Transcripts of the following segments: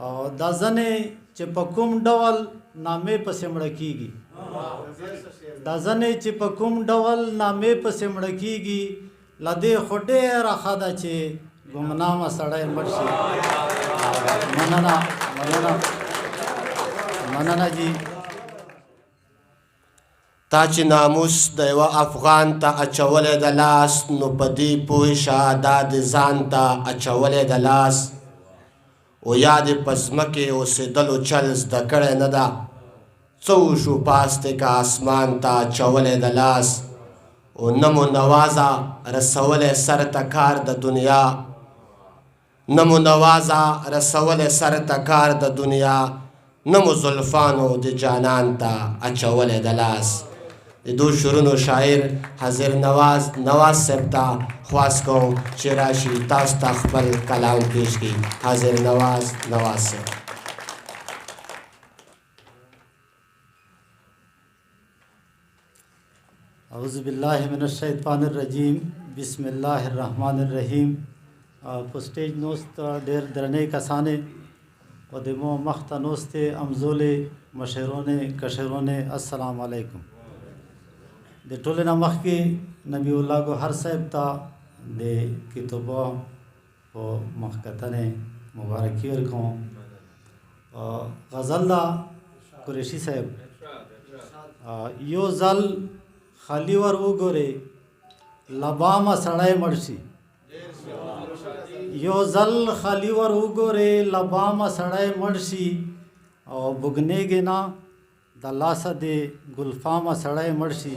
او دا زنې چې په کوم ډول نامې پسې مړه کیږي دا زنې چې په کوم ډول نامې پسې مړه کیږي له دې خو ډېره ښه ده چې ګمنامه سړی مړ شي. مننه جی. تا چې ناموس د یوه افغان ته اچولی د لاس نو په دې پوه شه دا د ځان ته اچولی د لاس او یا د په ځمکې اوسېدلو چل زده کړی نه ده څه وشو پاستې که اسمان ته اچولی د لاس او نه مو نوازه رسولی سر ته کار د دنیا نه مو نوازه رسولی سر ته کار د دنیا نه مو زلفانو د جانان ته اچولی د لاس. د دو شعرونو شاعر حاضر نواز صاحب ته خواست کوم چې راشي تاسو ته خپل کلام پیش کړي. حاضر نواز صاحب. اعوذ باللہ من الشیطان الرجیم. بسم الله الرحمن الرحیم. په سټیج نوست ډېر درنې کسانې او د مو مخته نوستې امزولې مشرونې کشرونې السلام علیکم. د ټولو نه مخکې نبی الله ګوهر صاحب ته د کتابو په مخکتنې مبارکي ورکوم. غزل دا قریشي صاحب یو ځل خالی ور وګورې لبامه سړی مړ شي. یو ځل خالی ور وګورې لبامه سړی مړ شي او بوګنېږي نه د لاسه د ګلفامه سړی مړ شي.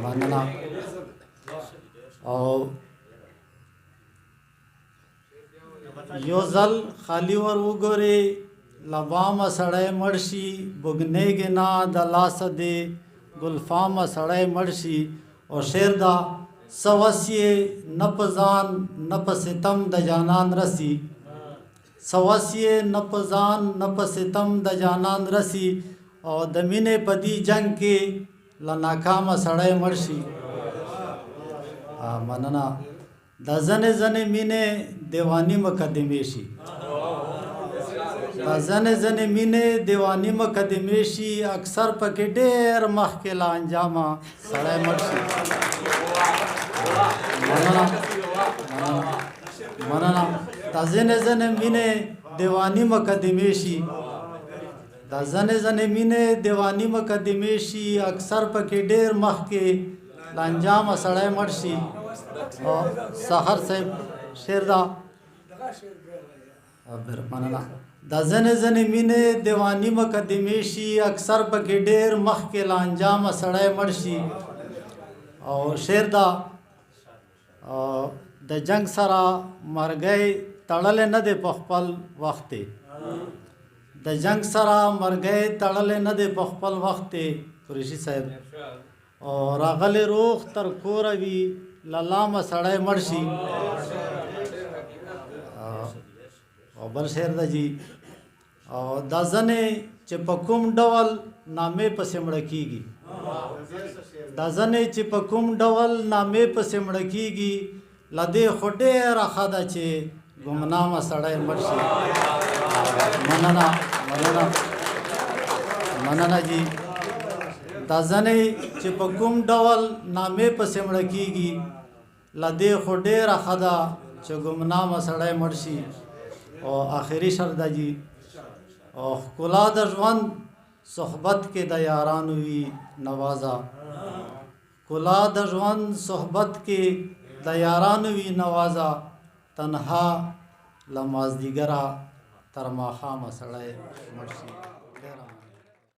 مننه. او یو ځل خالی ور وګورې لبامه سړی مړ شي بوګنېږي نه د لاسه د ګلفامه سړی مړ شي. او شعر دا سوسیې نه په ځان نه په ستم د جانان رسی سوسیې نه په ځان نه په ستم د جانان رسی او د مینې په دې جنګ کې له ناکامه سړی مړ شي. مننه. د ځنې ځنې مینې دیواني مقدمې شي د ځنې ځنې مینې دیواني مقدمې شي اکثر پکې ډېر مخکې له انجامه سړی مړ شي. مننه. د ځنې ځنې مینې دیواني مقدمې شي د ځنې ځنې مینې دیواني مقدمې شي اکثر پکې ډېر مخکې له انجامه سړی مړ شي. او سحر صاحب شعر دا مننه. د ځنې ځنې مینې دیواني مقدمې شي اکثر پکې ډېر مخکې له انجامه سړی مړ شي. او شعر دا د جنگ سره مرګی تړلی نه دی په خپل وخت د جنگ سره مرګی تړلی نه دی په خپل وخت. قریشي صاحب او راغلی روغ تر کوره وي له لامه سړی مړ شي. او بل شعر ده جی. او دا زنې چې په کوم ډول نامې پسې مړه کیږي دا زنې چې په کوم ډول نامې پسې مړه کیږي له دې خو ډېره ښه ده چې ګمنامه سړی مړ شي. مننه جی. دا زنې چې په کوم ډول نامې پسې مړه کیږي له دې خو ډېره ښه ده چې ګمنامه سړی مړ شي. او آخري شعر ده جی. او ښکلا د ژوند صحبت کې د یارانو وي نوازه ښکلا د ژوند صحبت کې د یارانو وي نوازه تنها له مازدیګره تر ماښامه سړی مړ شي.